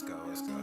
let's go.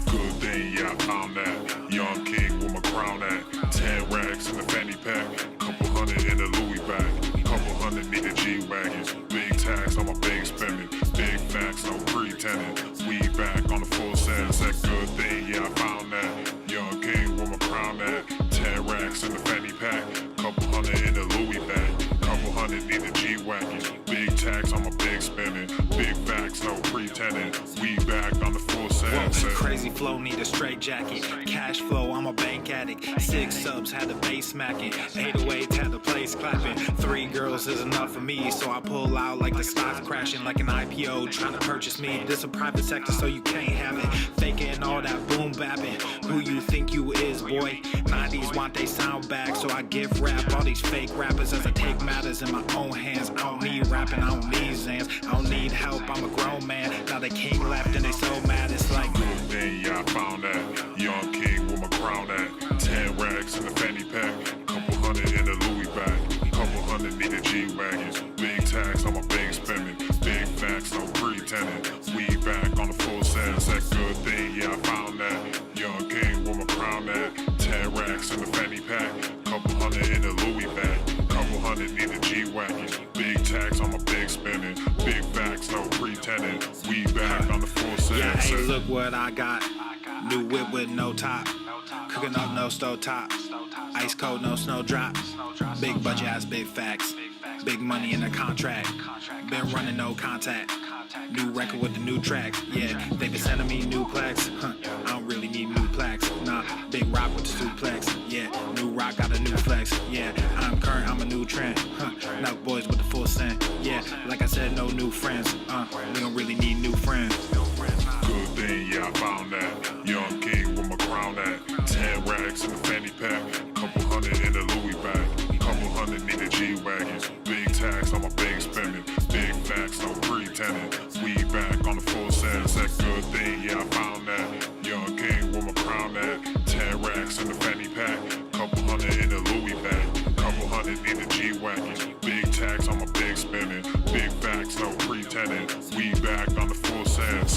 Good thing, yeah, I found that. Young king with my crown at. 10 racks in the fanny pack. Couple hundred in the Louis bag. Couple hundred need the G-Wagons. Big tax on my big spending. Big facts, no pretending. We back on the full send. That good thing, yeah, I found that. Young king with my crown at. 10 racks in the fanny pack. Couple hundred in the Louis bag. Couple hundred need the G-Wagons. Big tax on my big spending. Big facts, no pretending. We back on the full send. Crazy flow, need a straight jacket. Cash flow, I'm a bank addict. 6 subs, had the bass smacking. 808s, had the place clapping. 3 girls is enough for me, so I pull out like the stock crashing. Like an IPO, trying to purchase me. This a private sector, so you can't have it. Faking all that boom bapping. Who you think you is, boy? 90s want they sound back, so I give rap all these fake rappers as I take matters in my own hands. I don't need rapping, I don't need Zans. I don't need help, I'm a grown man. Now they king left and they so mad, it's like Then yeah, I found that. Young king with my crown at. 10 racks in the fanny pack. Couple hundred in the Louis bag. Couple hundred need the G-Wagons. Big tax on my big spending. Big facts, no pretending. We back on the full send. That good thing, yeah, I found that. Young king with my crown at. 10 racks in the fanny pack. Couple hundred in the Louis bag. Couple hundred need the G-Wagons. Big tax on my big spending. Big facts, no pretending. We back on the full send. yeah, hey, look what I got. New whip with no top. Cooking up no stove top. Ice cold, no snow drop. Big budget ass, big facts. Big money in the contract. Been running no contact. New record with the new tracks. Yeah, they been sending me new plaques. I don't really need new plaques. Nah, big rock with the suplex. Yeah, new rock got a new flex. Yeah, I'm current, I'm a new trend. Now boys with the full send. Yeah, like I said, no new friends. We don't really need new friends. Good thing, yeah, I found that. Young king with my crown at. 10 racks in the fanny pack. Couple hundred in the Louis bag. Couple hundred need the G-Wagons. Big tax on my big spending. Big facts, no pretending. We back on the full send. That good thing, yeah, I found that. Young king with my crown at. 10 racks in the fanny pack. Couple hundred in the Louis bag. Couple hundred need the G-Wagons. Big tax on my big spending. Big facts, no pretending. We back on the full send.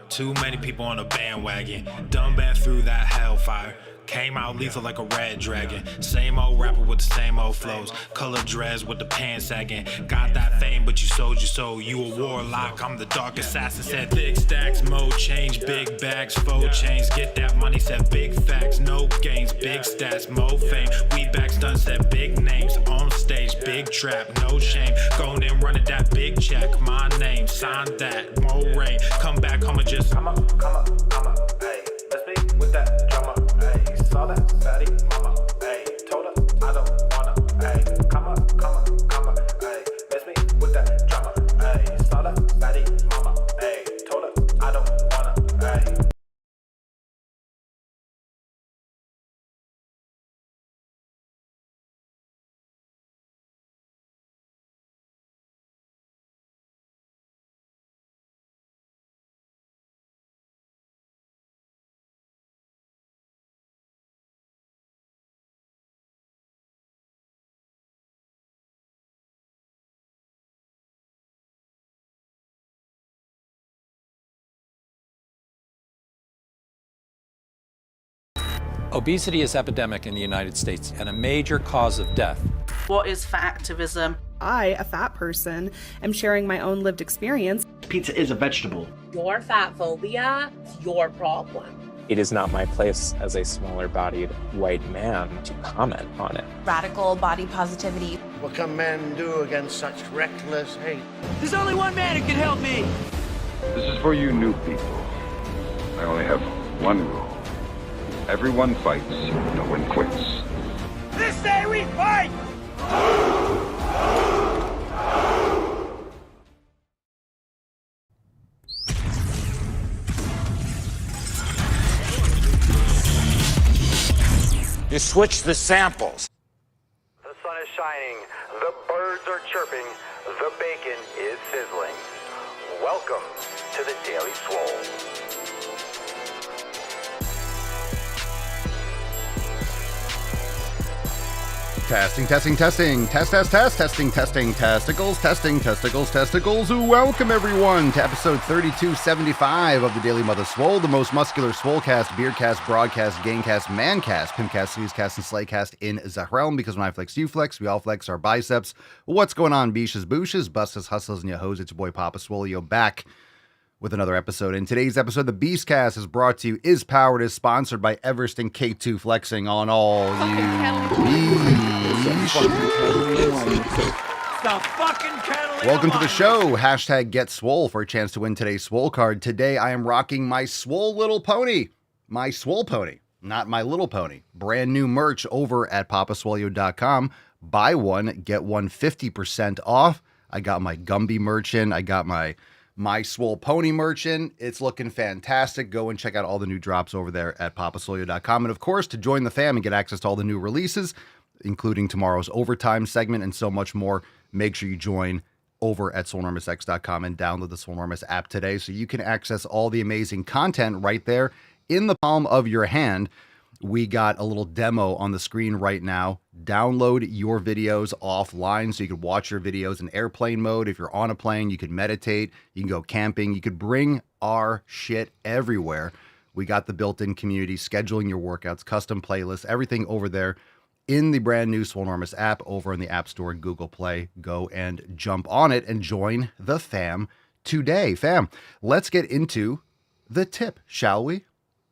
Too many people on a bandwagon. Done been through that hellfire. Came out lethal like a red dragon. Same old rapper with the same old flows. Color dreads with the pants sagging. Got that fame, but you sold your soul. You a warlock, I'm the dark assassin. Said thick stacks, mode change. Big bags, faux chains. Get that money, said big facts, no gains. Big stats, mo fame. We back stunts, said big names. On stage, big trap, no shame. Going in, running that big check. My name, sign that, more rain. Come back home and just come up, hey. Let's be with that drama, hey. Saw that baddie mama, hey. Told her I don't wanna, hey. Come up, hey. Let's be with that drama, hey. Saw that baddie mama, hey. Told her I don't wanna, hey. Obesity is epidemic in the United States and a major cause of death. What is fat activism? I, a fat person, am sharing my own lived experience. Pizza is a vegetable. Your fat phobia is your problem. It is not my place as a smaller-bodied white man to comment on it. Radical body positivity. What can men do against such reckless hate? There's only one man who can help me. This is for you new people. I only have one rule. Everyone fights, no one quits. This day we fight! You switch the samples. The sun is shining, the birds are chirping, the bacon is sizzling. Welcome to the Daily Swole. Testing, testing, testing, testing, testicles. Welcome everyone to episode 3275 of the Daily Mother Swole, the most muscular Swolecast, Beardcast, Broadcast, Gamecast, Mancast, Pimpcast, Sneezecast, and Slaycast in the realm, because when I flex, you flex, we all flex our biceps. What's going on, beaches, booshes, busses, hustles, and your hoes? It's your boy Papa Swole, yo, back with another episode. In today's episode, the Beastcast is brought to you, is powered, is sponsored by Everest and K2 flexing on all you Welcome to the show. Hashtag Get Swole for a chance to win today's Swole card. Today I am rocking my Swole Little Pony. My Swole Pony, not My Little Pony. Brand new merch over at papaswolio.com. Buy one, get one 50% off. I got my Gumby merch in. I got my Swole Pony merch in. It's looking fantastic. Go and check out all the new drops over there at papaswolio.com. And of course, to join the fam and get access to all the new releases, including tomorrow's overtime segment and so much more, make sure you join over at SwoleNormousX.com and download the Swolenormous app today so you can access all the amazing content right there in the palm of your hand. We got a little demo on the screen right now. Download your videos offline so you can watch your videos in airplane mode. If you're on a plane, you can meditate, you can go camping, you could bring our shit everywhere. We got the built-in community, scheduling your workouts, custom playlists, everything over there in the brand new Swolenormous app over in the App Store and Google Play. Go and jump on it and join the fam today. Fam, let's get into the tip, shall we?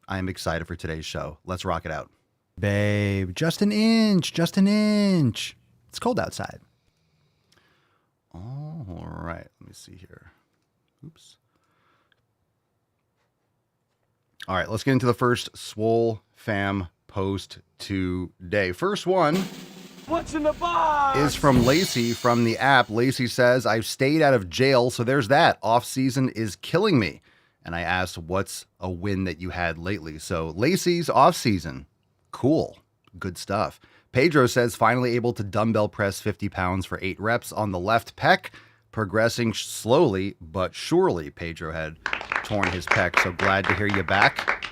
I am excited for today's show. Let's rock it out. Babe, just an inch. It's cold outside. All right, let me see here. Oops. All right, let's get into the first Swole fam post today. First one, what's in the box? Is from Lacey from the app. Lacey says, I've stayed out of jail, so there's that. Off season is killing me. And I asked, what's a win that you had lately? So Lacey's off season. Cool. Good stuff. Pedro says, finally able to dumbbell press 50 pounds for 8 reps on the left pec. Progressing slowly, but surely. Pedro had torn his pec, so glad to hear you back.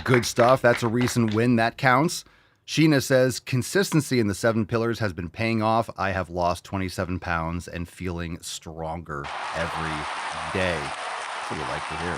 Good stuff. That's a recent win. That counts. Sheena says, consistency in the 7 pillars has been paying off. I have lost 27 pounds and feeling stronger every day. That's what we like to hear.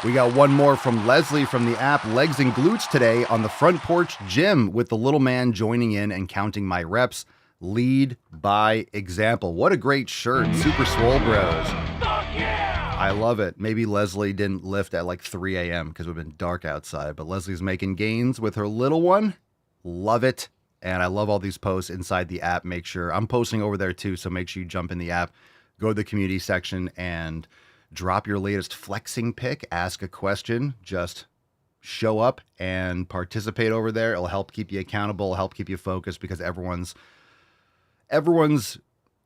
We got one more from Leslie from the app. Legs and glutes today on the front porch gym with the little man joining in and counting my reps. Lead by example. What a great shirt. Super Swole Bros. I love it. Maybe Leslie didn't lift at like 3 a.m. because we've been dark outside, but Leslie's making gains with her little one. Love it. And I love all these posts inside the app. Make sure I'm posting over there too. So make sure you jump in the app, go to the community section and drop your latest flexing pic, ask a question, just show up and participate over there. It'll help keep you accountable, help keep you focused, because everyone's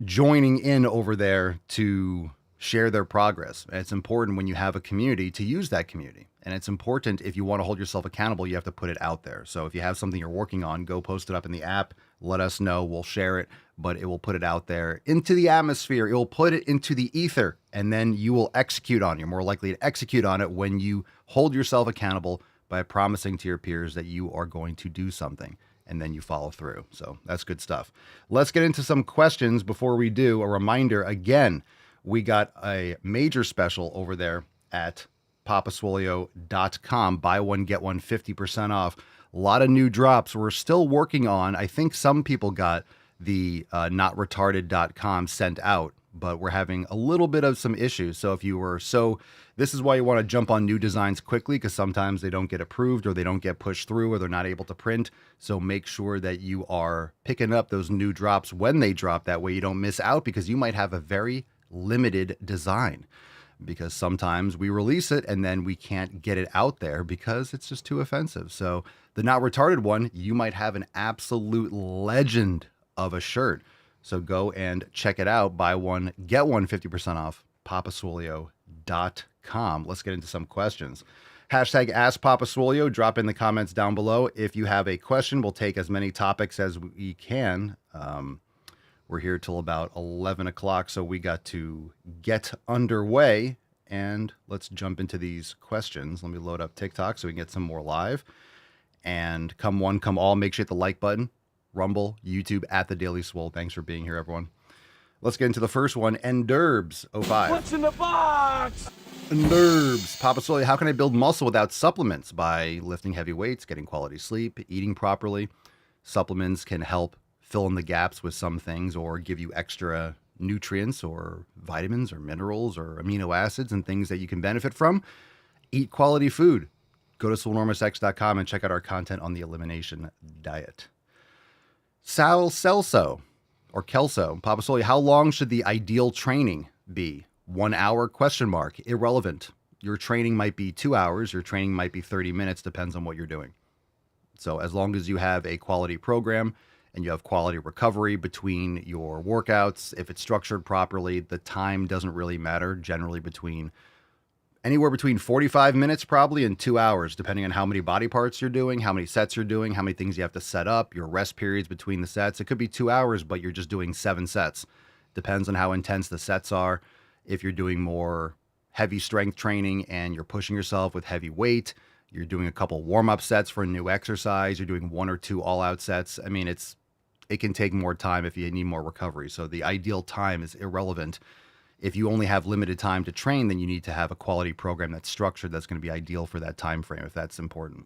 joining in over there to share their progress. And it's important when you have a community to use that community. And it's important, if you want to hold yourself accountable, you have to put it out there. So if you have something you're working on, go post it up in the app. Let us know. We'll share it, but it will put it out there into the atmosphere. It will put it into the ether, and then you will execute on it. You're more likely to execute on it when you hold yourself accountable by promising to your peers that you are going to do something, and then you follow through. So that's good stuff. Let's get into some questions. Before we do, a reminder again, we got a major special over there at papaswolio.com. Buy one, get one 50% off. A lot of new drops. We're still working on, I think some people got the notretarded.com sent out, but we're having a little bit of some issues. So this is why you want to jump on new designs quickly, because sometimes they don't get approved or they don't get pushed through or they're not able to print. So make sure that you are picking up those new drops when they drop. That way you don't miss out, because you might have a very limited design, because sometimes we release it and then we can't get it out there because it's just too offensive. So the Not Retarded one, you might have an absolute legend of a shirt. So go and check it out. Buy one, get one 50% off, papaswolio.com. Let's get into some questions. Hashtag Ask Papa Swolio. Drop in the comments down below. If you have a question, we'll take as many topics as we can. We're here till about 11 o'clock, so we got to get underway. And let's jump into these questions. Let me load up TikTok so we can get some more live. And come one, come all, make sure you hit the like button. Rumble, YouTube, at The Daily Swole. Thanks for being here, everyone. Let's get into the first one. Enderbs05. What's in the box? Enderbs. Papa Swole, how can I build muscle without supplements? By lifting heavy weights, getting quality sleep, eating properly. Supplements can help fill in the gaps with some things or give you extra nutrients or vitamins or minerals or amino acids and things that you can benefit from. Eat quality food. Go to swolenormousx.com and check out our content on the elimination diet. Sal Celso or Kelso, Papa Swole, how long should the ideal training be? 1 hour? ? Irrelevant. Your training might be 2 hours. Your training might be 30 minutes. Depends on what you're doing. So as long as you have a quality program and you have quality recovery between your workouts, if it's structured properly, the time doesn't really matter. Generally anywhere between 45 minutes probably and 2 hours, depending on how many body parts you're doing, how many sets you're doing, how many things you have to set up, your rest periods between the sets. It could be 2 hours, but you're just doing 7 sets. Depends on how intense the sets are. If you're doing more heavy strength training and you're pushing yourself with heavy weight, you're doing a couple warm-up sets for a new exercise, you're doing 1 or 2 all-out sets. I mean, it can take more time if you need more recovery. So the ideal time is irrelevant. If you only have limited time to train, then you need to have a quality program that's structured that's going to be ideal for that time frame, if that's important.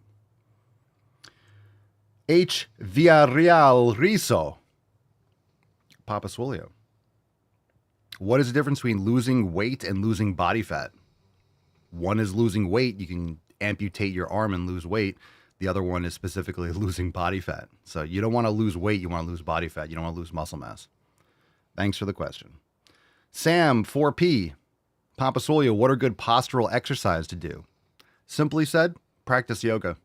H. Villarreal Riso. Papa Swolio. What is the difference between losing weight and losing body fat? One is losing weight. You can amputate your arm and lose weight. The other one is specifically losing body fat. So you don't want to lose weight. You want to lose body fat. You don't want to lose muscle mass. Thanks for the question. Sam 4P. Papa Swolio, what are good postural exercise to do? Simply said, practice yoga.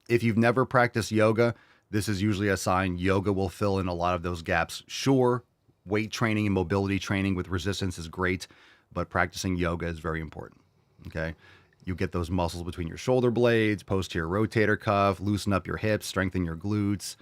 If you've never practiced yoga, this is usually a sign yoga will fill in a lot of those gaps. Sure, weight training and mobility training with resistance is great, but practicing yoga is very important. Okay? You get those muscles between your shoulder blades, posterior rotator cuff, loosen up your hips, strengthen your glutes,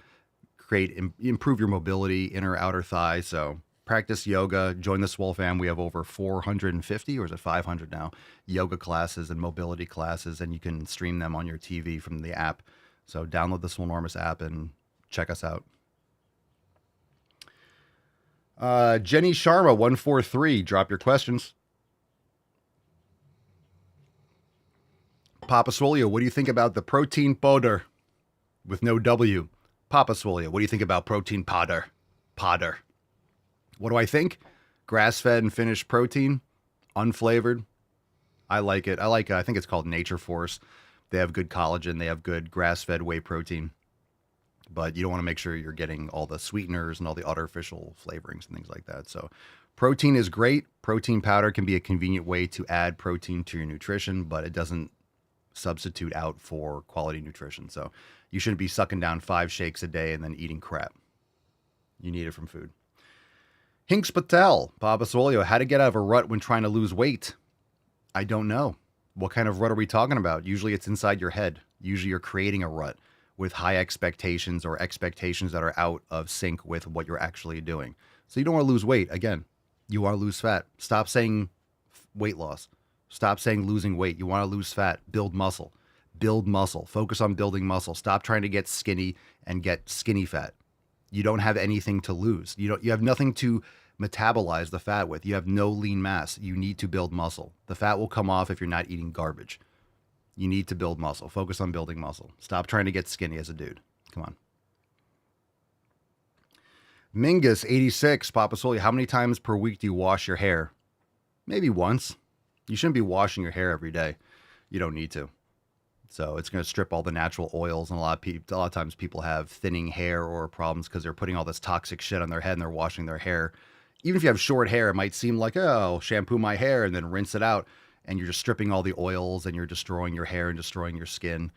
improve your mobility, inner, outer thigh. So practice yoga, join the Swole fam. We have over 450, or is it 500 now, yoga classes and mobility classes, and you can stream them on your TV from the app. So download the Swolenormous app and check us out. Jenny Sharma 143, drop your questions. Papa Swolio, what do you think about the protein powder with no W? Papa Swolio, what do you think about protein powder? Powder. What do I think? Grass-fed and finished protein, unflavored. I like it. I think it's called Nature Force. They have good collagen. They have good grass-fed whey protein. But you don't want to make sure you're getting all the sweeteners and all the artificial flavorings and things like that. So protein is great. Protein powder can be a convenient way to add protein to your nutrition, but it doesn't substitute out for quality nutrition. So you shouldn't be sucking down 5 shakes a day and then eating crap. You need it from food. Hinks Patel, Papa Swolio, how to get out of a rut when trying to lose weight? I don't know. What kind of rut are we talking about? Usually it's inside your head. Usually you're creating a rut with high expectations or expectations that are out of sync with what you're actually doing. So you don't want to lose weight. Again, you want to lose fat. Stop saying weight loss. Stop saying losing weight. You want to lose fat. Build muscle. Build muscle. Focus on building muscle. Stop trying to get skinny and get skinny fat. You don't have anything to lose. You have nothing to metabolize the fat with. You have no lean mass. You need to build muscle. The fat will come off if you're not eating garbage. You need to build muscle. Focus on building muscle. Stop trying to get skinny as a dude. Come on. Mingus86, Papa Swole, how many times per week do you wash your hair? Maybe once. You shouldn't be washing your hair every day. You don't need to. So it's going to strip all the natural oils, and a lot of times people have thinning hair or problems because they're putting all this toxic shit on their head and they're washing their hair. Even if you have short hair, it might seem like, oh, shampoo my hair and then rinse it out, and you're just stripping all the oils and you're destroying your hair and destroying your skin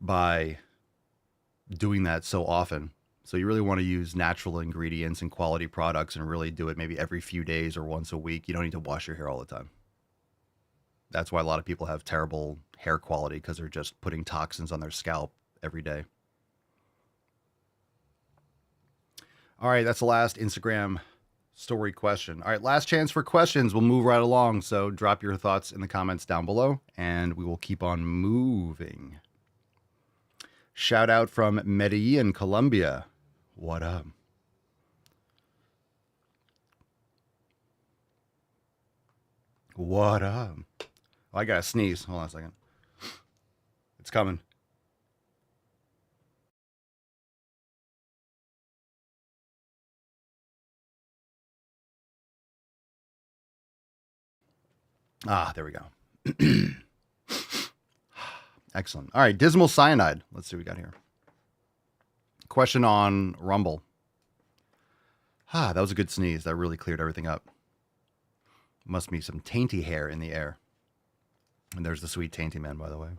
by doing that so often. So you really want to use natural ingredients and quality products and really do it maybe every few days or once a week. You don't need to wash your hair all the time. That's why a lot of people have terrible hair quality, because they're just putting toxins on their scalp every day. All right, that's the last Instagram story question. All right, last chance for questions. We'll move right along. So drop your thoughts in the comments down below, and we will keep on moving. Shout out from Medellin, Colombia. What up? What up? Oh, I gotta sneeze. Hold on a second. It's coming. Ah, there we go. Excellent. All right, dismal cyanide. Let's see what we got here. Question on Rumble. Ah, that was a good sneeze. That really cleared everything up. Must be some tainty hair in the air. And there's the sweet tainty man, by the way.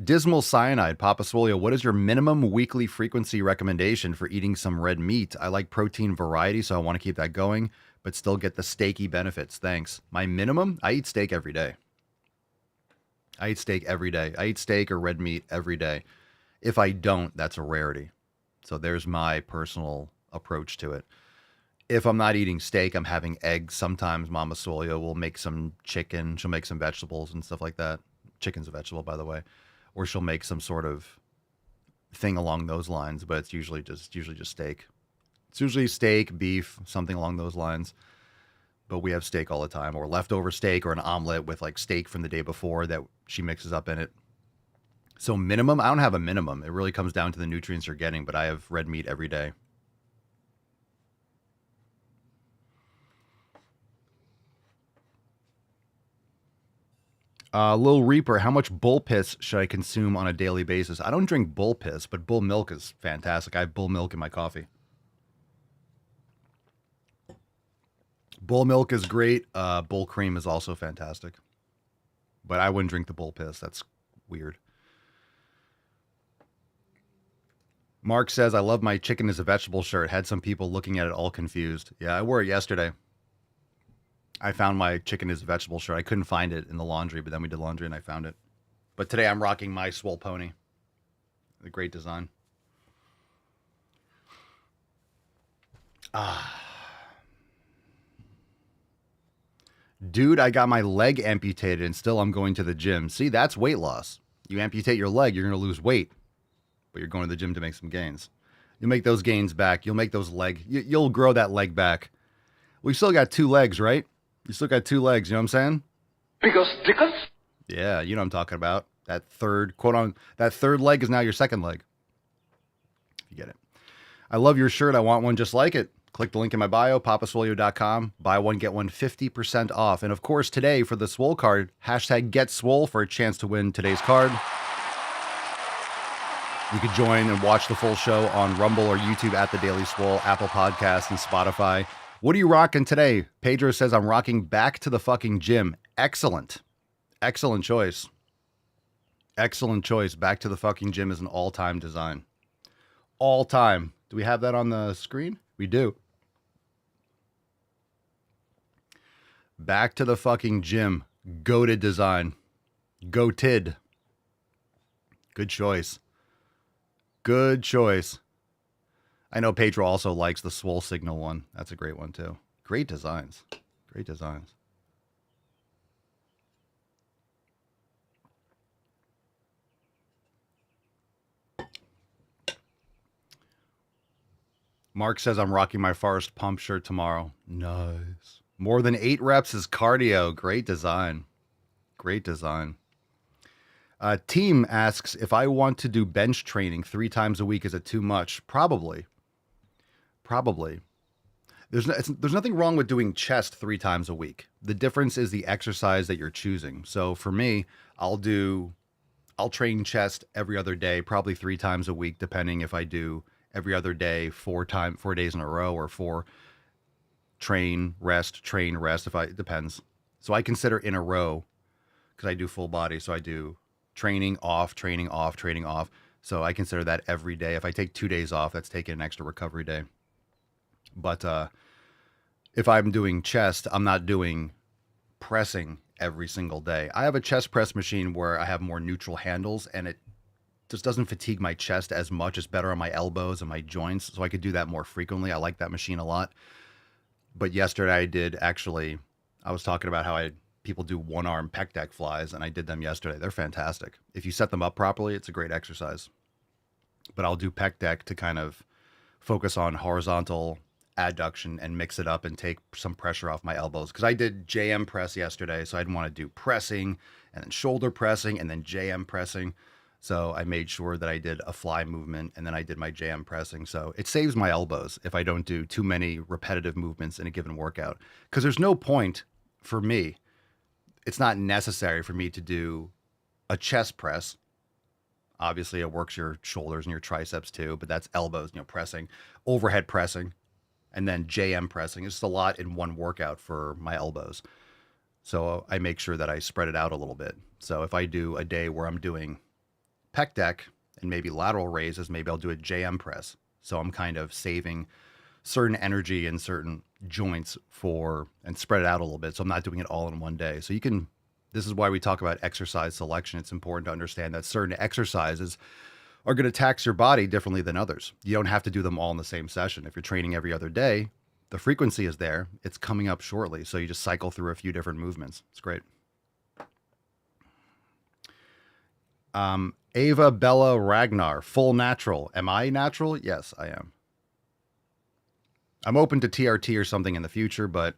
Dismal cyanide. Papa Swolio, what is your minimum weekly frequency recommendation for eating some red meat? I like protein variety, so I want to keep that going, but still get the steaky benefits. Thanks. My minimum? I eat steak every day. I eat steak every day. I eat steak or red meat every day. If I don't, that's a rarity. So there's my personal approach to it. If I'm not eating steak, I'm having eggs. Sometimes Mama Swolio will make some chicken. She'll make some vegetables and stuff like that. Chicken's a vegetable, by the way. Or she'll make some sort of thing along those lines, but it's usually just steak. It's usually steak, beef, something along those lines. But we have steak all the time, or leftover steak, or an omelet with like steak from the day before that she mixes up in it. So minimum, I don't have a minimum. It really comes down to the nutrients you're getting, but I have red meat every day. Lil Reaper, how much bull piss should I consume on a daily basis? I don't drink bull piss, but bull milk is fantastic. I have bull milk in my coffee. Bull milk is great. Bull cream is also fantastic. But I wouldn't drink the bull piss. That's weird. Mark says, I love my chicken is a vegetable shirt. Had some people looking at it all confused. Yeah, I wore it yesterday. I found my chicken is a vegetable shirt. I couldn't find it in the laundry, but then we did laundry and I found it. But today I'm rocking my Swole pony. A great design. Dude, I got my leg amputated and still I'm going to the gym. See, that's weight loss. You amputate your leg, you're going to lose weight. But you're going to the gym to make some gains. You'll make those gains back. You'll make those you'll grow that leg back. We still got 2 legs, right? You still got 2 legs, you know what I'm saying? Because Yeah, you know what I'm talking about. That third, that third leg is now your second leg. If you get it. I love your shirt. I want one just like it. Click the link in my bio, papaswolio.com. Buy one, get one 50% off. And of course, today for the Swole card, hashtag #GetSwole for a chance to win today's card. You could join and watch the full show on Rumble or YouTube at The Daily Swole, Apple Podcasts, and Spotify. What are you rocking today? Pedro says, I'm rocking Back to the Fucking Gym. Excellent. Excellent choice. Excellent choice. Back to the Fucking Gym is an all-time design. All time. Do we have that on the screen? We do. Back to the Fucking Gym. Goated design. Goated. Good choice. Good choice. I know Pedro also likes the Swole Signal one. That's a great one too. Great designs. Great designs. Mark says I'm rocking my Forest Pump shirt tomorrow. Nice. More than 8 reps is cardio. Great design. Great design. Team asks, if I want to do bench training 3 times a week, is it too much? Probably. Probably. There's nothing wrong with doing chest 3 times a week. The difference is the exercise that you're choosing. So for me, I'll train chest every other day, probably 3 times a week, depending if I do every other day, 4 days in a row, or 4 train, rest, it depends. So I consider in a row, because I do full body. So I do training off, training off, training off. So I consider that every day. If I take 2 days off, that's taking an extra recovery day. But if I'm doing chest, I'm not doing pressing every single day. I have a chest press machine where I have more neutral handles, and it just doesn't fatigue my chest as much. It's better on my elbows and my joints, so I could do that more frequently. I like that machine a lot. But yesterday I was talking about how people do one-arm pec deck flies, and I did them yesterday. They're fantastic. If you set them up properly, it's a great exercise. But I'll do pec deck to kind of focus on horizontal adduction and mix it up and take some pressure off my elbows. Because I did JM press yesterday, so I didn't want to do pressing and then shoulder pressing and then JM pressing. So I made sure that I did a fly movement and then I did my JM pressing. So it saves my elbows if I don't do too many repetitive movements in a given workout. Because there's no point for me. It's not necessary for me to do a chest press. Obviously, it works your shoulders and your triceps too, but that's elbows, pressing, overhead pressing, and then JM pressing. It's just a lot in one workout for my elbows. So I make sure that I spread it out a little bit. So if I do a day where I'm doing pec deck and maybe lateral raises, maybe I'll do a JM press. So I'm kind of saving certain energy in certain joints and spread it out a little bit. So I'm not doing it all in one day. So this is why we talk about exercise selection. It's important to understand that certain exercises are going to tax your body differently than others. You don't have to do them all in the same session. If you're training every other day, the frequency is there. It's coming up shortly. So you just cycle through a few different movements. It's great. Ava Bella Ragnar, full natural. Am I natural? Yes, I am. I'm open to TRT or something in the future, but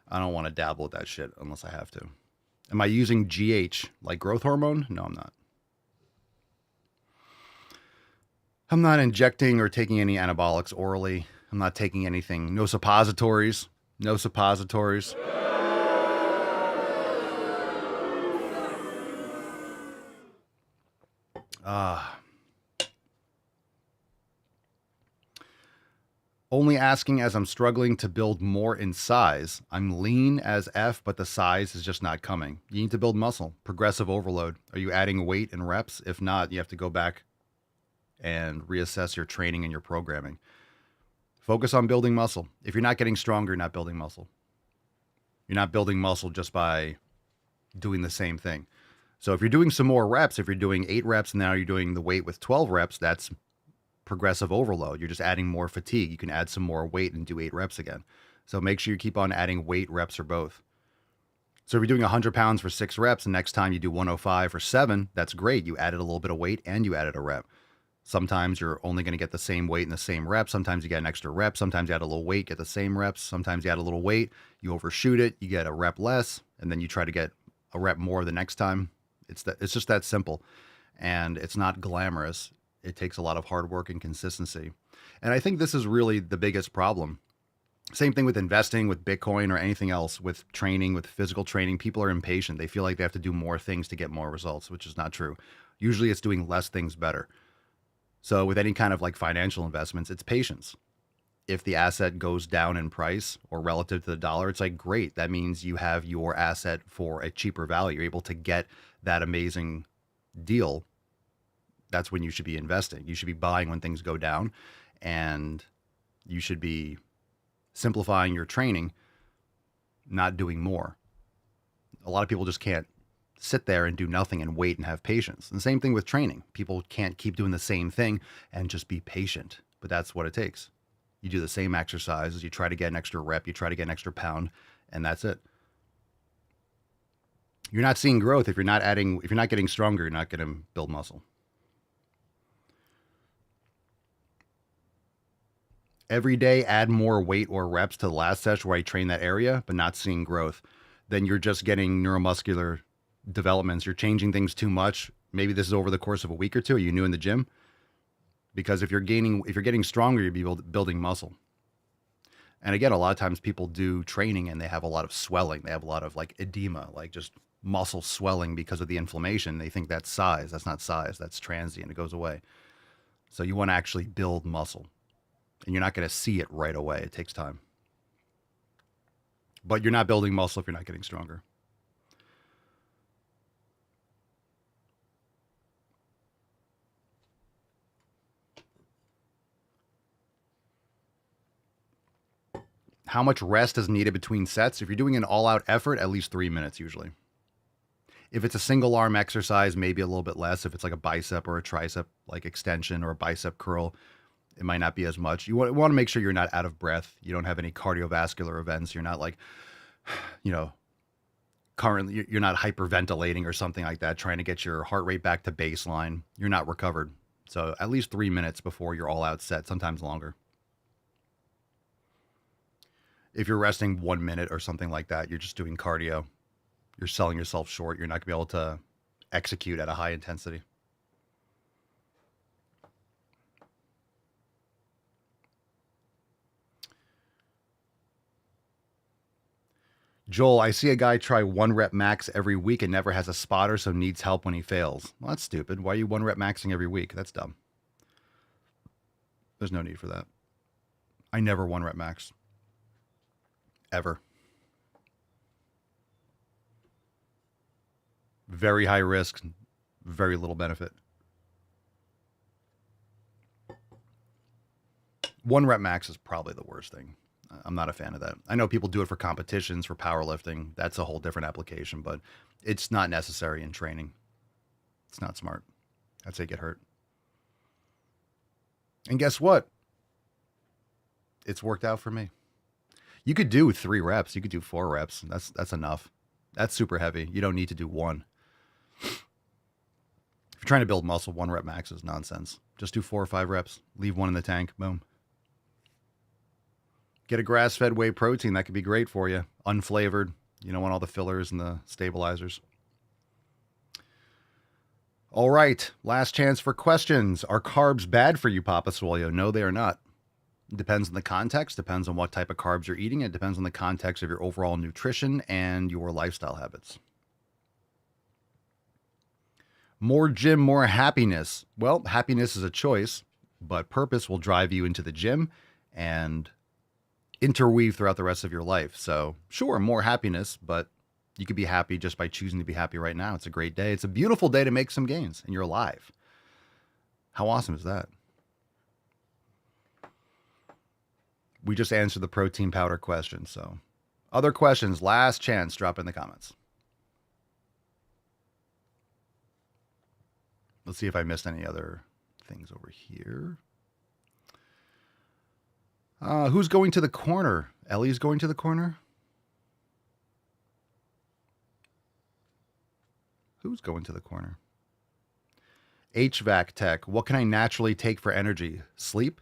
I don't want to dabble with that shit unless I have to. Am I using GH, like growth hormone? No, I'm not. I'm not injecting or taking any anabolics orally. I'm not taking anything. No suppositories. No suppositories. Only asking as I'm struggling to build more in size. I'm lean as F, but the size is just not coming. You need to build muscle. Progressive overload. Are you adding weight and reps? If not, you have to go back and reassess your training and your programming. Focus on building muscle. If you're not getting stronger, you're not building muscle. You're not building muscle just by doing the same thing. So if you're doing some more reps, if you're doing 8 reps and now you're doing the weight with 12 reps, that's progressive overload. You're just adding more fatigue. You can add some more weight and do 8 reps again. So make sure you keep on adding weight, reps, or both. So if you're doing 100 pounds for 6 reps, and next time you do 105 for 7, that's great. You added a little bit of weight and you added a rep. Sometimes you're only going to get the same weight and the same rep. Sometimes you get an extra rep. Sometimes you add a little weight, get the same reps. Sometimes you add a little weight, you overshoot it, you get a rep less, and then you try to get a rep more the next time. It's just that simple. And it's not glamorous. It takes a lot of hard work and consistency. And I think this is really the biggest problem. Same thing with investing, with Bitcoin or anything else, with training, with physical training. People are impatient. They feel like they have to do more things to get more results, which is not true. Usually it's doing less things better. So with any kind of like financial investments, it's patience. If the asset goes down in price or relative to the dollar, it's like, great. That means you have your asset for a cheaper value. You're able to get that amazing deal. That's when you should be investing. You should be buying when things go down, and you should be simplifying your training, not doing more. A lot of people just can't sit there and do nothing and wait and have patience. And the same thing with training. People can't keep doing the same thing and just be patient, but that's what it takes. You do the same exercises, you try to get an extra rep, you try to get an extra pound, and that's it. You're not seeing growth if you're not getting stronger, you're not going to build muscle. Every day, add more weight or reps to the last session where I train that area, but not seeing growth. Then you're just getting neuromuscular developments. You're changing things too much. Maybe this is over the course of a week or two. Are you new in the gym? Because if you're getting stronger, you'll be building muscle. And again, a lot of times people do training and they have a lot of swelling. They have a lot of like edema, like just muscle swelling because of the inflammation. They think that's size. That's not size. That's transient. It goes away. So you want to actually build muscle. And you're not going to see it right away. It takes time. But you're not building muscle if you're not getting stronger. How much rest is needed between sets? If you're doing an all-out effort, at least 3 minutes usually. If it's a single arm exercise, maybe a little bit less. If it's like a bicep or a tricep like extension or a bicep curl, it might not be as much. You want to make sure you're not out of breath. You don't have any cardiovascular events. You're not like, currently you're not hyperventilating or something like that, trying to get your heart rate back to baseline. You're not recovered. So at least 3 minutes before your all-out set, sometimes longer. If you're resting 1 minute or something like that, you're just doing cardio. You're selling yourself short. You're not going to be able to execute at a high intensity. Joel, I see a guy try 1 rep max every week and never has a spotter, so needs help when he fails. Well, that's stupid. Why are you 1 rep maxing every week? That's dumb. There's no need for that. I never 1 rep max. Ever. Very high risk, very little benefit. 1 rep max is probably the worst thing. I'm not a fan of that. I know people do it for competitions, for powerlifting. That's a whole different application, but it's not necessary in training. It's not smart. I'd say get hurt. And guess what? It's worked out for me. You could do 3 reps. You could do 4 reps. That's enough. That's super heavy. You don't need to do 1. If you're trying to build muscle, 1 rep max is nonsense. Just do 4 or 5 reps. Leave 1 in the tank. Boom. Get a grass-fed whey protein. That could be great for you. Unflavored. You don't want all the fillers and the stabilizers. All right. Last chance for questions. Are carbs bad for you, Papa Swole? No, they are not. It depends on the context. Depends on what type of carbs you're eating. It depends on the context of your overall nutrition and your lifestyle habits. More gym, more happiness. Well, happiness is a choice, but purpose will drive you into the gym and interweave throughout the rest of your life. So sure, more happiness, but you could be happy just by choosing to be happy right now. It's a great day. It's a beautiful day to make some gains and you're alive. How awesome is that? We just answered the protein powder question. So other questions, last chance, drop in the comments. Let's see if I missed any other things over here. Who's going to the corner? Ellie's going to the corner? Who's going to the corner? HVAC tech. What can I naturally take for energy? Sleep?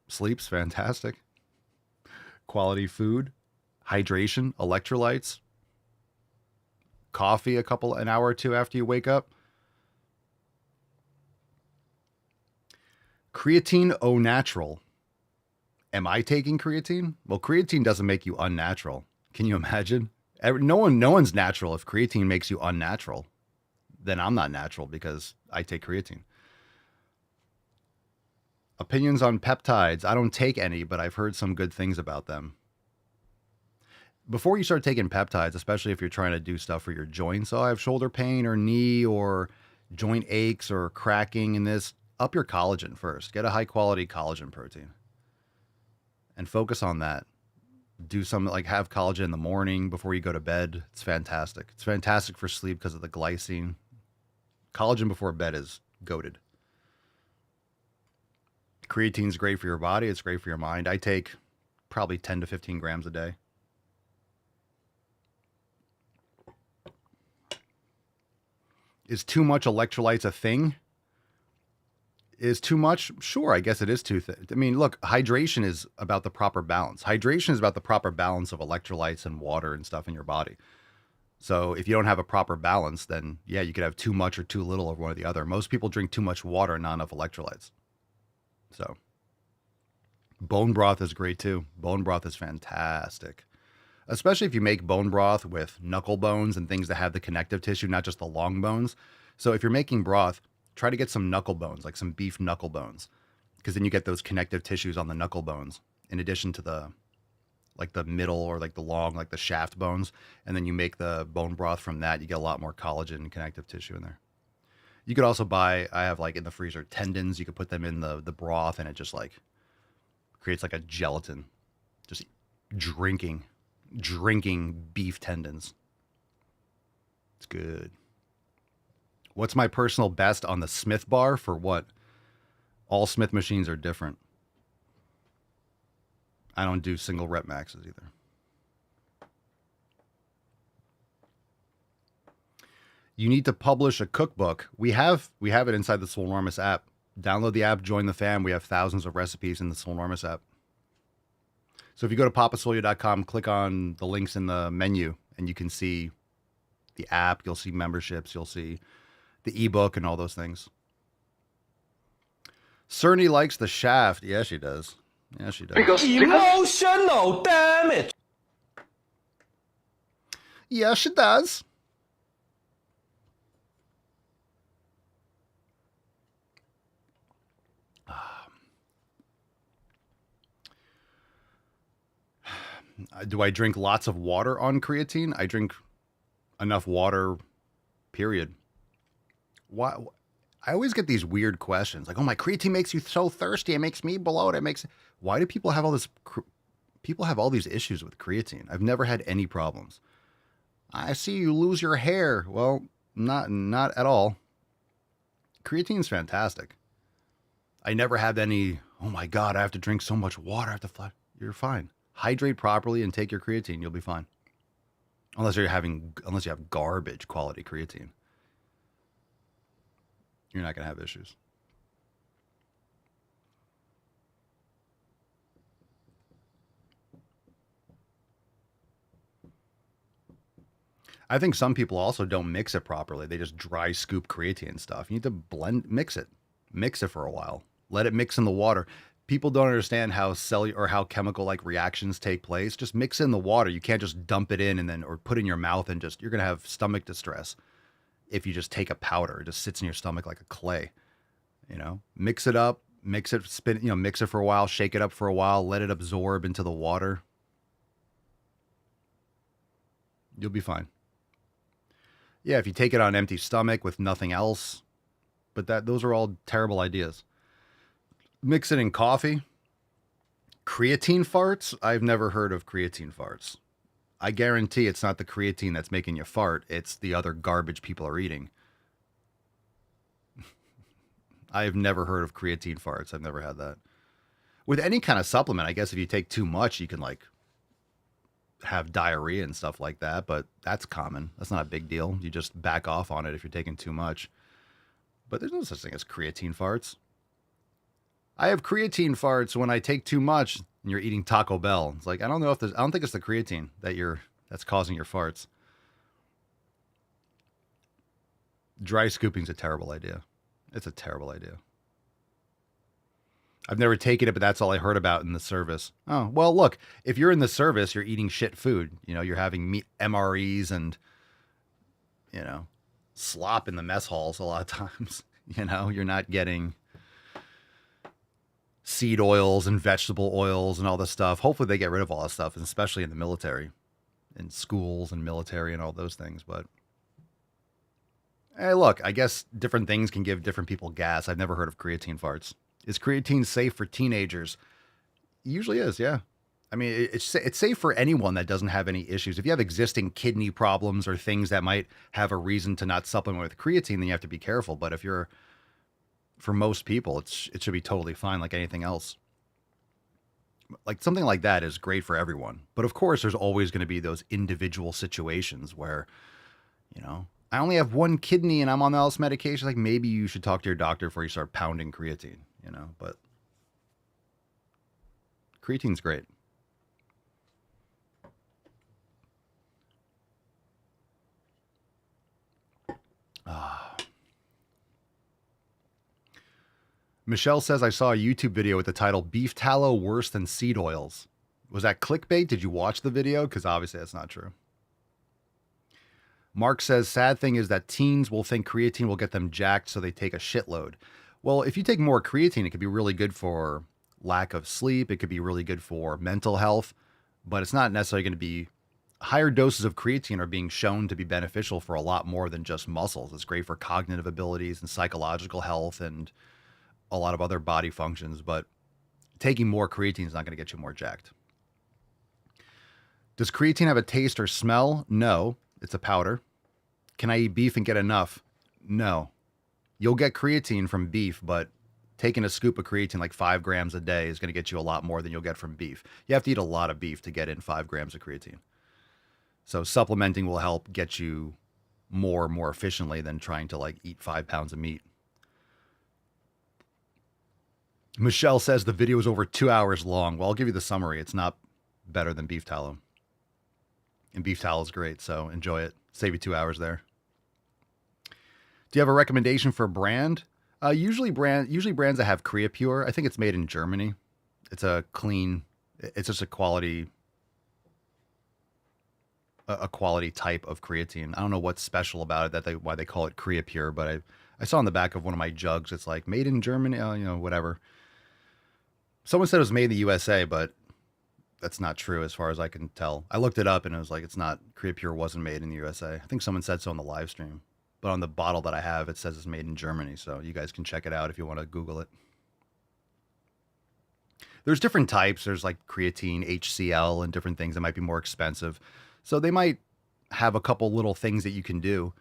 Sleep's fantastic. Quality food. Hydration. Electrolytes. Coffee an hour or 2 after you wake up. Creatine au natural. Am I taking creatine? Well, creatine doesn't make you unnatural. Can you imagine? No one's natural. If creatine makes you unnatural, then I'm not natural because I take creatine. Opinions on peptides. I don't take any, but I've heard some good things about them. Before you start taking peptides, especially if you're trying to do stuff for your joints, I have shoulder pain or knee or joint aches or cracking in this, up your collagen first. Get a high quality collagen protein and focus on that. Do something like have collagen in the morning before you go to bed. It's fantastic. It's fantastic for sleep because of the glycine. Collagen before bed is goated. Creatine's great for your body. It's great for your mind. I take probably 10 to 15 grams a day. Is too much electrolytes a thing? Is too much? Sure, I guess it is too thick. I mean, look, hydration is about the proper balance. Hydration is about the proper balance of electrolytes and water and stuff in your body. So if you don't have a proper balance, then yeah, you could have too much or too little of one or the other. Most people drink too much water and not enough electrolytes. So Bone broth is great too. Bone broth is fantastic. Especially if you make bone broth with knuckle bones and things that have the connective tissue, not just the long bones. So if you're making broth, try to get some knuckle bones, like some beef knuckle bones, because then you get those connective tissues on the knuckle bones in addition to the middle or like the long, like the shaft bones. And then you make the bone broth from that. You get a lot more collagen and connective tissue in there. You could also buy, I have like in the freezer, tendons. You could put them in the broth and it just like creates like a gelatin. Just drinking beef tendons. It's good. What's my personal best on the Smith bar? For what? All Smith machines are different. I don't do single rep maxes either. You need to publish a cookbook. We have it inside the Swolenormous app. Download the app, join the fam. We have thousands of recipes in the Swolenormous app. So if you go to papaswolio.com, click on the links in the menu, and you can see the app, you'll see memberships, you'll see the ebook and all those things. Cerny likes the shaft. Yeah, she does. Yeah, she does. Because emotional damage. Yeah, she does. Do I drink lots of water on creatine? I drink enough water, period. Why? I always get these weird questions like, oh, my creatine makes you so thirsty. It makes me bloat. Why do people have all this? People have all these issues with creatine. I've never had any problems. I see you lose your hair. Well, not at all. Creatine's fantastic. I never had any, oh my God, I have to drink so much water. I have to fly. You're fine. Hydrate properly and take your creatine. You'll be fine. Unless you have garbage quality creatine. You're not going to have issues. I think some people also don't mix it properly. They just dry scoop creatine stuff. You need to mix it for a while. Let it mix in the water. People don't understand how cellular or how chemical like reactions take place. Just mix in the water. You can't just dump it in and then, or put it in your mouth and you're going to have stomach distress. If you just take a powder, it just sits in your stomach like a clay, mix it up, mix it for a while, shake it up for a while, let it absorb into the water. You'll be fine. Yeah. If you take it on an empty stomach with nothing else, but those are all terrible ideas. Mix it in coffee. Creatine farts? I've never heard of creatine farts. I guarantee it's not the creatine that's making you fart. It's the other garbage people are eating. I've never heard of creatine farts. I've never had that. With any kind of supplement, I guess if you take too much, you can like have diarrhea and stuff like that, but that's common. That's not a big deal. You just back off on it if you're taking too much. But there's no such thing as creatine farts. I have creatine farts when I take too much and you're eating Taco Bell. It's like, I don't think it's the creatine that's causing your farts. Dry scooping's a terrible idea. It's a terrible idea. I've never taken it, but that's all I heard about in the service. Oh, well, look, if you're in the service, you're eating shit food. You're having meat MREs and, slop in the mess halls a lot of times. You're not getting seed oils and vegetable oils and all this stuff. Hopefully they get rid of all this stuff, especially in the military, in schools and military and all those things. But hey, look, I guess different things can give different people gas. I've never heard of creatine farts. Is creatine safe for teenagers? It usually is, yeah. I mean, it's safe for anyone that doesn't have any issues. If you have existing kidney problems or things that might have a reason to not supplement with creatine, then you have to be careful. But for most people, it should be totally fine, like anything else. Like something like that is great for everyone. But of course, there's always going to be those individual situations where, I only have one kidney and I'm on all this medication. Like maybe you should talk to your doctor before you start pounding creatine, but creatine's great. Michelle says, I saw a YouTube video with the title Beef Tallow Worse Than Seed Oils. Was that clickbait? Did you watch the video? Because obviously that's not true. Mark says, sad thing is that teens will think creatine will get them jacked, so they take a shitload. Well, if you take more creatine, it could be really good for lack of sleep. It could be really good for mental health, but it's not necessarily going to be. Higher doses of creatine are being shown to be beneficial for a lot more than just muscles. It's great for cognitive abilities and psychological health and a lot of other body functions, but taking more creatine is not going to get you more jacked. Does creatine have a taste or smell? No, it's a powder. Can I eat beef and get enough? No. You'll get creatine from beef, but taking a scoop of creatine, like 5 grams a day, is going to get you a lot more than you'll get from beef. You have to eat a lot of beef to get in 5 grams of creatine. So supplementing will help get you more efficiently than trying to like eat 5 pounds of meat. Michelle says the video is over 2 hours long. Well, I'll give you the summary. It's not better than beef tallow. And beef tallow is great, so enjoy it. Save you 2 hours there. Do you have a recommendation for a brand? Usually brands that have Creapure. I think it's made in Germany. It's a clean, it's just a quality type of creatine. I don't know what's special about it why they call it Creapure, but I saw on the back of one of my jugs, it's like made in Germany, whatever. Someone said it was made in the USA, but that's not true as far as I can tell. I looked it up and it was like, it's not, Creapure wasn't made in the USA. I think someone said so on the live stream, but on the bottle that I have, it says it's made in Germany. So you guys can check it out if you want to Google it. There's different types. There's like creatine, HCl, and different things that might be more expensive. So they might have a couple little things that you can do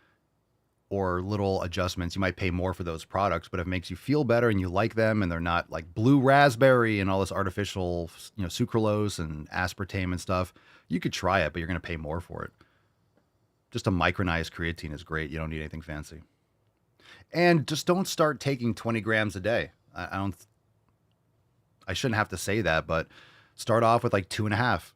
or little adjustments. You might pay more for those products, but if it makes you feel better and you like them and they're not like blue raspberry and all this artificial, sucralose and aspartame and stuff, you could try it, but you're going to pay more for it. Just a micronized creatine is great. You don't need anything fancy. And just don't start taking 20 grams a day. I shouldn't have to say that, but start off with like 2.5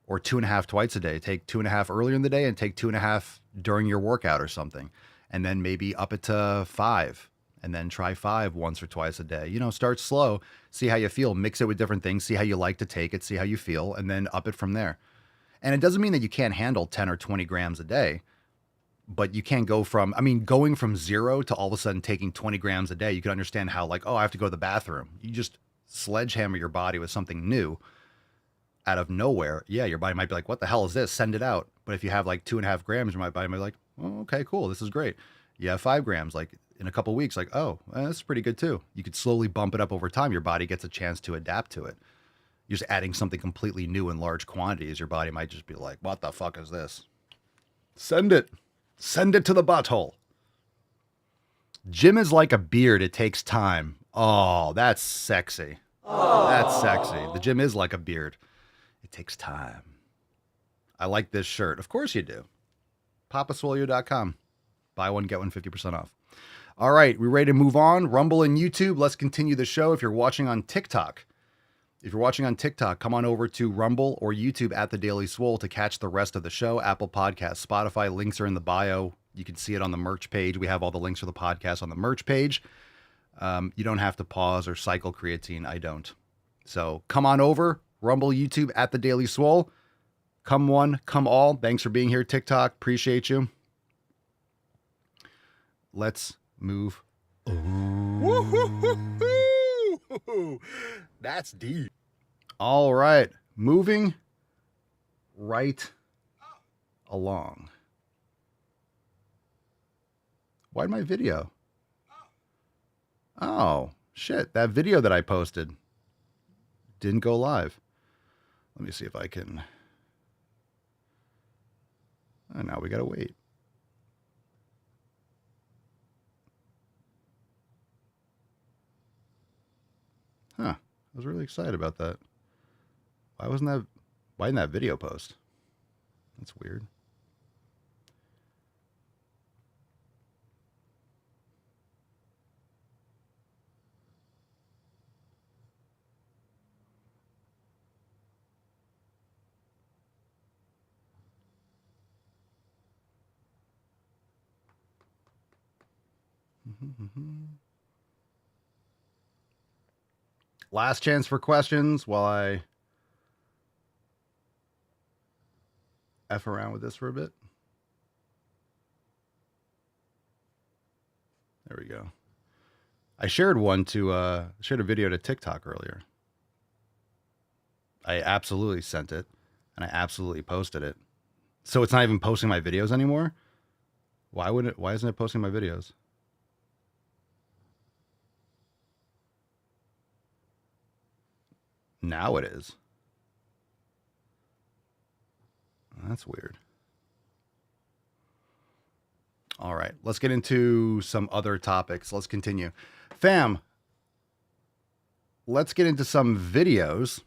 or 2.5 twice a day. Take 2.5 earlier in the day and take 2.5 during your workout or something. And then maybe up it to 5 and then try 5 once or twice a day. Start slow, see how you feel, mix it with different things, see how you like to take it, see how you feel, and then up it from there. And it doesn't mean that you can't handle 10 or 20 grams a day, but you can't going from 0 to all of a sudden taking 20 grams a day, you can understand how I have to go to the bathroom. You just sledgehammer your body with something new out of nowhere. Yeah, your body might be like, what the hell is this? Send it out. But if you have like 2.5 grams, your body might be like, oh, okay, cool. This is great. You have 5 grams, like in a couple of weeks, like, oh, that's pretty good too. You could slowly bump it up over time. Your body gets a chance to adapt to it. You're just adding something completely new in large quantities. Your body might just be like, what the fuck is this? Send it. Send it to the butthole. Gym is like a beard. It takes time. Oh, that's sexy. That's sexy. The gym is like a beard. It takes time. I like this shirt. Of course you do. PapaSwolio.com. Buy one, get one 50% off. All right, we ready to move on? Rumble and YouTube. Let's continue the show. If you're watching on TikTok, come on over to Rumble or YouTube at The Daily Swole to catch the rest of the show. Apple Podcasts, Spotify, links are in the bio. You can see it on the merch page. We have all the links for the podcast on the merch page. You don't have to pause or cycle creatine. I don't. So come on over. Rumble, YouTube at The Daily Swole. Come one, come all. Thanks for being here, TikTok. Appreciate you. Let's move. That's deep. All right. Moving right along. Why'd my video? Oh, shit. That video that I posted didn't go live. Let me see if I can. Oh, now we got to wait. Huh. I was really excited about that. Why didn't that video post? That's weird. Last chance for questions while I F around with this for a bit. There we go. I shared a video to TikTok earlier. I absolutely sent it, and I absolutely posted it. So it's not even posting my videos anymore? Why isn't it posting my videos? Now it is. That's weird. All right, let's get into some other topics. Let's continue. Fam, let's get into some videos.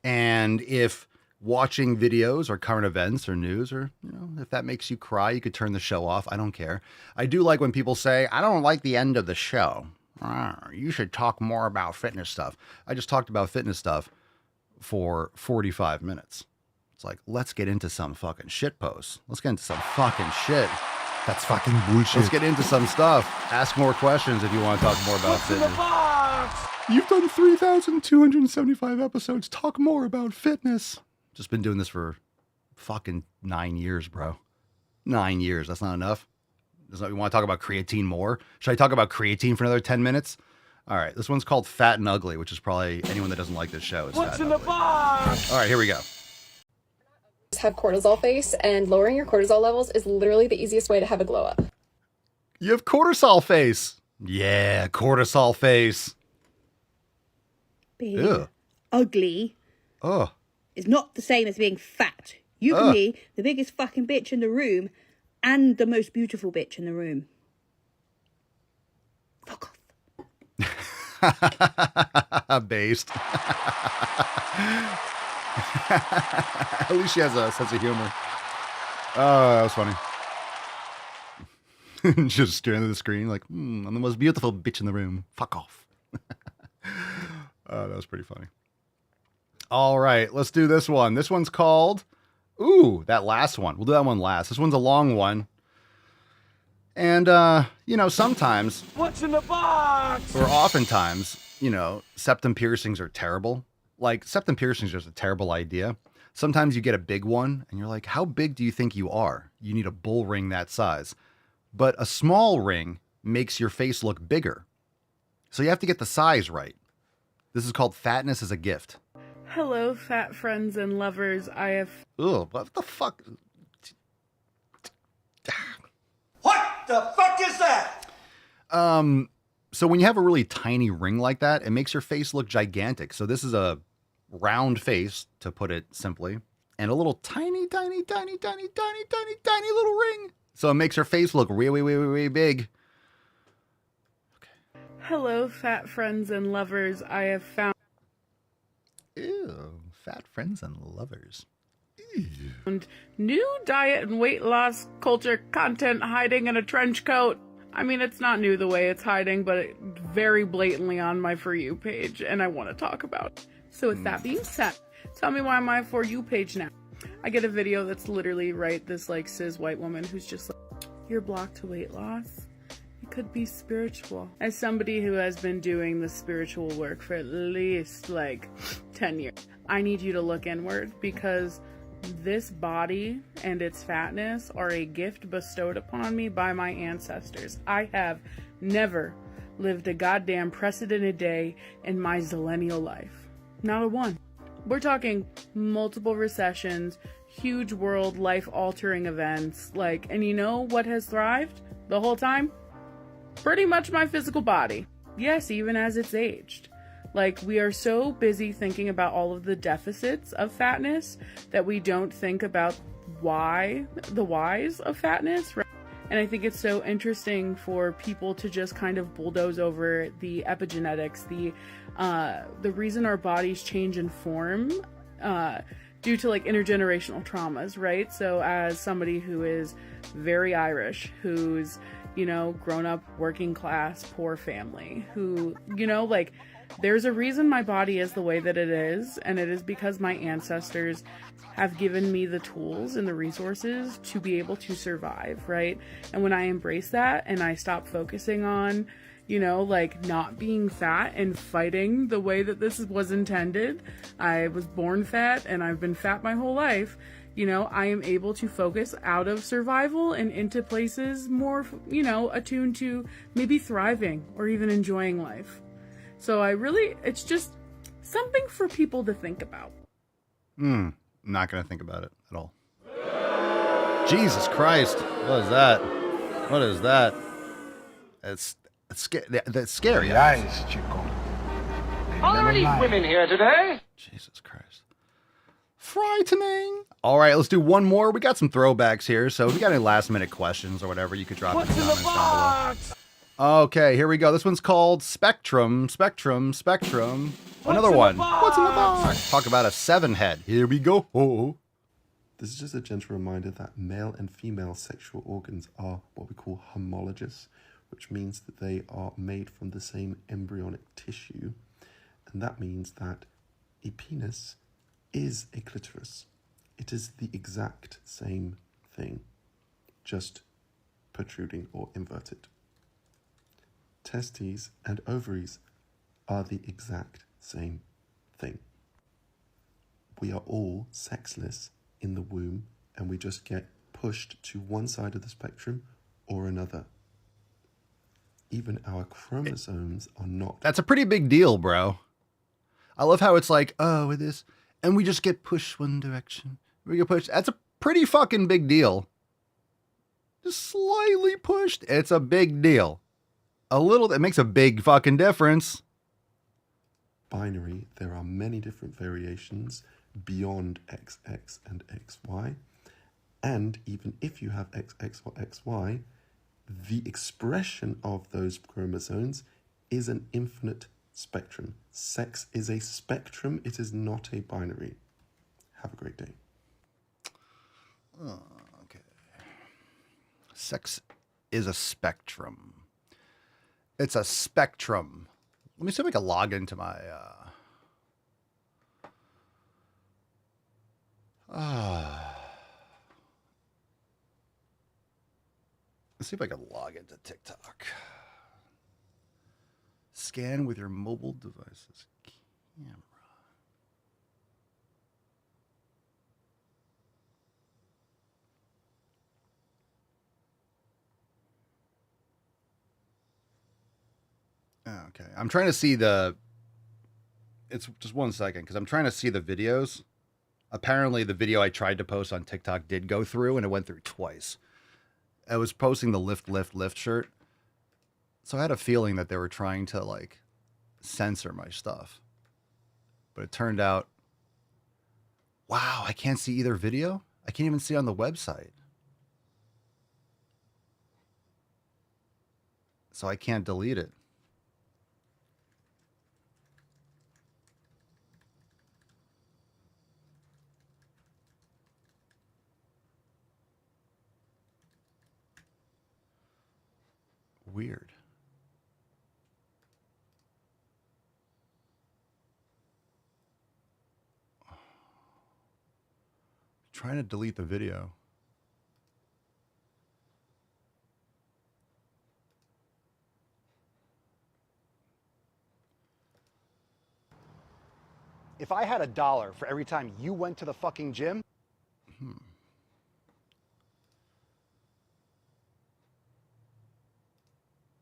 And if watching videos or current events or news, or if that makes you cry, you could turn the show off. I don't care. I do like when people say, I don't like the end of the show. You should talk more about fitness stuff. I just talked about fitness stuff for 45 minutes. It's like, let's get into some fucking shit posts. Let's get into some fucking shit. That's fucking bullshit. Let's get into some stuff. Ask more questions if you want to talk more about fitness. You've done 3,275 episodes. Talk more about fitness. Just been doing this for fucking 9 years, bro. 9 years. That's not enough. You want to talk about creatine more? Should I talk about creatine for another 10 minutes? All right. This one's called Fat and Ugly, which is probably anyone that doesn't like this show. What's in the box? All right, here we go. Have cortisol face, and lowering your cortisol levels is literally the easiest way to have a glow up. You have cortisol face. Yeah, cortisol face. Being ugly is not the same as being fat. You can be the biggest fucking bitch in the room and the most beautiful bitch in the room. Fuck off. Based. At least she has a sense of humor. Oh, that was funny. Just staring at the screen like, I'm the most beautiful bitch in the room. Fuck off. Oh, that was pretty funny. All right, let's do this one. This one's called... Ooh, that last one. We'll do that one last. This one's a long one. And, sometimes... What's in the box? Or oftentimes, septum piercings are terrible. Like, septum piercings are just a terrible idea. Sometimes you get a big one, and you're like, how big do you think you are? You need a bull ring that size. But a small ring makes your face look bigger. So you have to get the size right. This is called Fatness as a Gift. Hello, fat friends and lovers. I have... Ugh, what the fuck? What the fuck is that? So when you have a really tiny ring like that, it makes your face look gigantic. So this is a round face, to put it simply, and a little tiny little ring. So it makes her face look really, really, really big. Okay. Hello, fat friends and lovers. I have found... Ew, fat friends and lovers. And new diet and weight loss culture content hiding in a trench coat. I mean, it's not new the way it's hiding, but it's very blatantly on my For You page, and I want to talk about it. So with that being said, tell me why my For You page now. I get a video that's literally, this like cis white woman who's just like, you're blocked to weight loss. It could be spiritual. As somebody who has been doing the spiritual work for at least 10 years, I need you to look inward, because this body and its fatness are a gift bestowed upon me by my ancestors. I have never lived a goddamn precedented day in my zillennial life. Not a one. We're talking multiple recessions, huge world life-altering events, and you know what has thrived the whole time? Pretty much my physical body. Yes, even as it's aged. We are so busy thinking about all of the deficits of fatness that we don't think about the whys of fatness, right? And I think it's so interesting for people to just kind of bulldoze over the epigenetics, the reason our bodies change in form due to intergenerational traumas, right? So as somebody who is very Irish, who's, grown up working class, poor family, who, there's a reason my body is the way that it is, and it is because my ancestors have given me the tools and the resources to be able to survive, right? And when I embrace that and I stop focusing on, you know, like not being fat and fighting the way that this was intended. I was born fat and I've been fat my whole life. You know, I am able to focus out of survival and into places more, you know, attuned to maybe thriving or even enjoying life. So it's just something for people to think about. Not going to think about it at all. Jesus Christ. What is that? What is that? That's scary. Nice, Chico. Are there any women here today? Jesus Christ. Frightening. All right, let's do one more. We got some throwbacks here, so if you got any last minute questions or whatever, you could drop What's in the in the comments down box? below. Okay, here we go. This one's called Spectrum. Another one. What's in the box? Talk about a 7-head. Here we go. This is just a gentle reminder that male and female sexual organs are what we call homologous, which means that they are made from the same embryonic tissue. And that means that a penis is a clitoris. It is the exact same thing, just protruding or inverted. Testes and ovaries are the exact same thing. We are all sexless in the womb, and we just get pushed to one side of the spectrum or another. Even our chromosomes are not. That's a pretty big deal, bro. I love how it's like, oh, with this, and we just get pushed one direction. We get pushed. That's a pretty fucking big deal. Just slightly pushed. It's a big deal. It makes a big fucking difference. Binary, there are many different variations beyond XX and XY. And even if you have XX or XY, the expression of those chromosomes is an infinite spectrum. Sex is a spectrum. It is not a binary. Have a great day. Oh, okay. Sex is a spectrum. It's a spectrum. Let me see if I can log into my... Let's see if I can log into TikTok. Scan with your mobile device's camera. Okay, I'm trying to see it's just 1 second, because I'm trying to see the videos. Apparently the video I tried to post on TikTok did go through, and it went through twice. I was posting the lift shirt. So I had a feeling that they were trying to like censor my stuff. But it turned out, wow, I can't see either video. I can't even see on the website. So I can't delete it. Weird. Trying to delete the video. If I had $1 for every time you went to the fucking gym,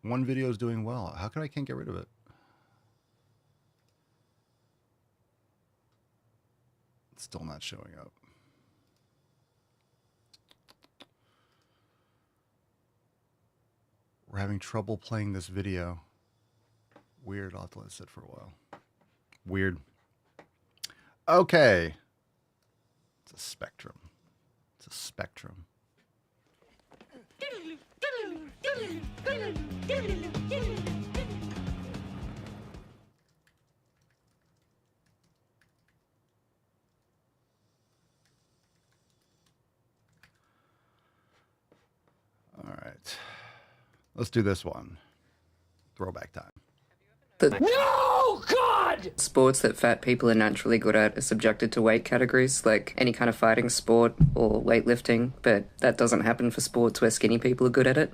One video is doing well. How come I can't get rid of it? It's still not showing up. We're having trouble playing this video. Weird. I'll have to let it sit for a while. Weird. Okay. It's a spectrum. It's a spectrum. All right. Let's do this one. Throwback time. No, God! Sports that fat people are naturally good at are subjected to weight categories, like any kind of fighting sport or weightlifting, but that doesn't happen for sports where skinny people are good at it.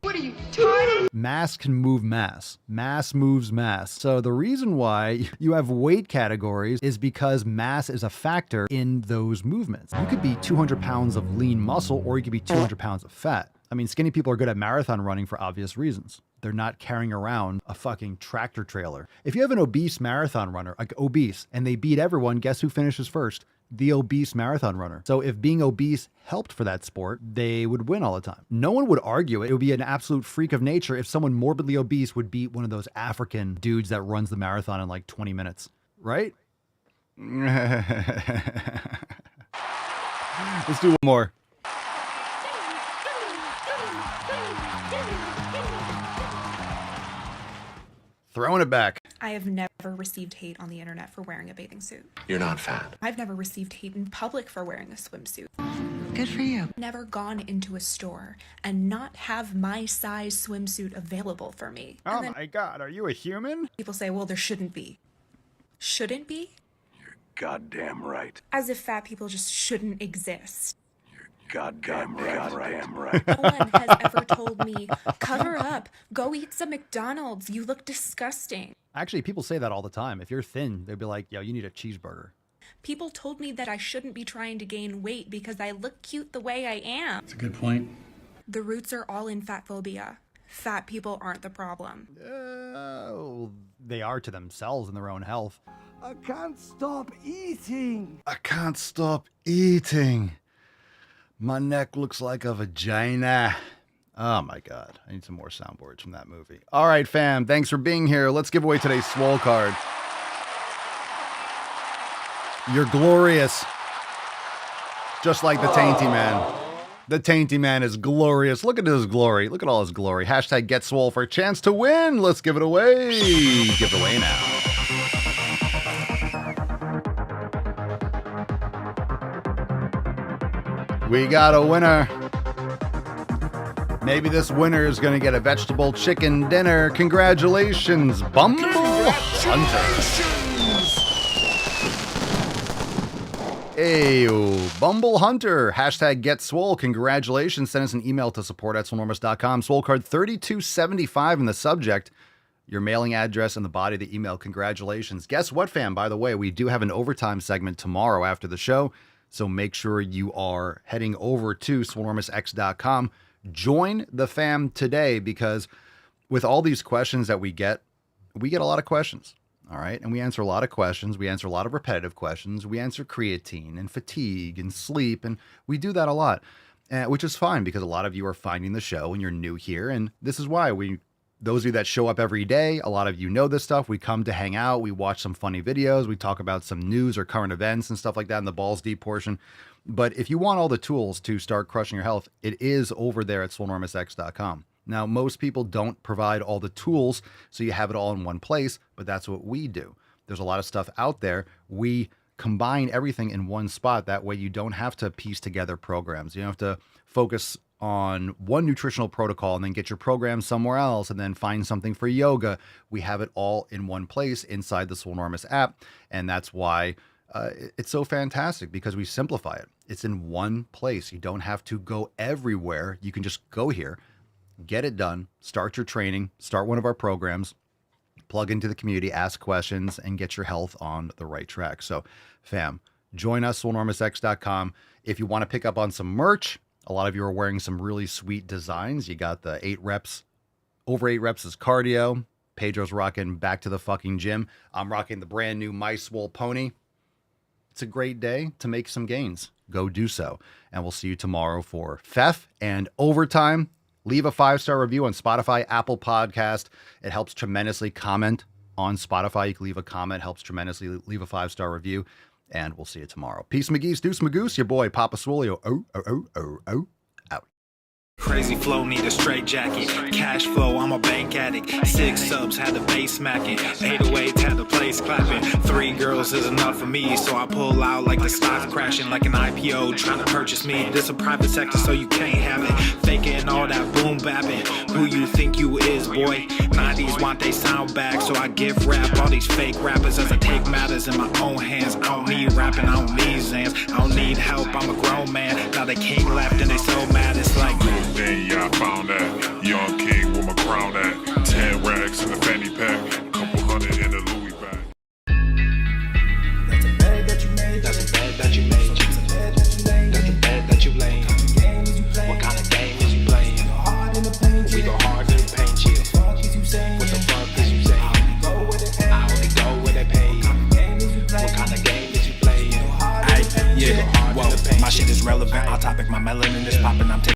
What are you, tired? mass can move mass. Mass moves mass. So the reason why you have weight categories is because mass is a factor in those movements. You could be 200 pounds of lean muscle, or you could be 200 pounds of fat. I mean, skinny people are good at marathon running for obvious reasons. They're not carrying around a fucking tractor trailer. If you have an obese marathon runner, like obese, and they beat everyone, guess who finishes first? The obese marathon runner. So if being obese helped for that sport, they would win all the time. No one would argue it. It would be an absolute freak of nature if someone morbidly obese would beat one of those African dudes that runs the marathon in like 20 minutes, right? Let's do one more. Throwing it back. I have never received hate on the internet for wearing a bathing suit. You're not fat. I've never received hate in public for wearing a swimsuit. Good for you. Never gone into a store and not have my size swimsuit available for me. Oh my God, are you a human? People say, well, there shouldn't be. Shouldn't be? Goddamn right. As if fat people just shouldn't exist. Goddamn right. No one has ever told me, cover up, go eat some McDonald's, you look disgusting. Actually, people say that all the time. If you're thin, they'd be like, yo, you need a cheeseburger. People told me that I shouldn't be trying to gain weight because I look cute the way I am. That's a good point. The roots are all in fat phobia. Fat people aren't the problem. They are to themselves and their own health. I can't stop eating. I can't stop eating. My neck looks like a vagina. Oh my God. I need some more soundboards from that movie. All right, fam. Thanks for being here. Let's give away today's Swole card. You're glorious. Just like the Tainty Man. The Tainty Man is glorious. Look at his glory. Look at all his glory. Hashtag get Swole for a chance to win. Let's give it away. Give it away now. We got a winner. Maybe this winner is going to get a vegetable chicken dinner. Congratulations, Bumble Hunter. Hey, Bumble Hunter. Hashtag get swole. Congratulations. Send us an email to support@swolenormous.com. Swole card 3275 in the subject. Your mailing address and the body of the email. Congratulations. Guess what, fam? By the way, we do have an overtime segment tomorrow after the show. So make sure you are heading over to swolenormousx.com. Join the fam today, because with all these questions that we get a lot of questions. All right. And we answer a lot of questions. We answer a lot of repetitive questions. We answer creatine and fatigue and sleep. And we do that a lot, which is fine because a lot of you are finding the show and you're new here. And this is why those of you that show up every day, a lot of you know this stuff. We come to hang out. We watch some funny videos. We talk about some news or current events and stuff like that in the balls deep portion. But if you want all the tools to start crushing your health, it is over there at swolenormousx.com. Now, most people don't provide all the tools, so you have it all in one place, but that's what we do. There's a lot of stuff out there. We combine everything in one spot. That way you don't have to piece together programs. You don't have to focus on one nutritional protocol and then get your program somewhere else and then find something for yoga. We have it all in one place inside the Swolenormous app. And that's why it's so fantastic, because we simplify it. It's in one place. You don't have to go everywhere. You can just go here, get it done, start your training, start one of our programs, plug into the community, ask questions, and get your health on the right track. So, fam, join us, swolenormousx.com. If you want to pick up on some merch, a lot of you are wearing some really sweet designs. You got the 8 reps, over 8 reps is cardio. Pedro's rocking back to the fucking gym. I'm rocking the brand new My Swole Pony. It's a great day to make some gains. Go do so. And we'll see you tomorrow for FEF and overtime. Leave a 5-star review on Spotify, Apple Podcast. It helps tremendously. Comment on Spotify. You can leave a comment. Helps tremendously. Leave a 5-star review. And we'll see you tomorrow. Peace, McGee's, Deuce Magoose, your boy, Papa Swolio. Out. Crazy flow, need a straight jacket. Cash flow, I'm a bank addict. 6 subs, had the bass smacking. 808, had the place clapping. 3 girls is enough for me, so I pull out like the stock crashing. Like an IPO, trying to purchase me. This a private sector, so you can't have it. Faking all that boom bapping. Who you think you is, boy? 90s want they sound back, so I give rap all these fake rappers as I take matters in my own hands. I don't need rapping, I don't need Zans. I don't need help, I'm a grown man. Now they can't laugh and they so mad, it's like Then yeah, I found that. Young king with my crown at. 10 racks in the fanny pack. Couple hundred in the Louis bag. That's a bed that you made. That's a bed that you made. That's a bed that you laid. What kind of game is you playing? We go hard in the paint, yeah. What the fuck is you saying? I only go where they pay. What kind of game is you playing? Ay, yeah, whoa, my shit is relevant. On topic, my melanin is popping. I'm taking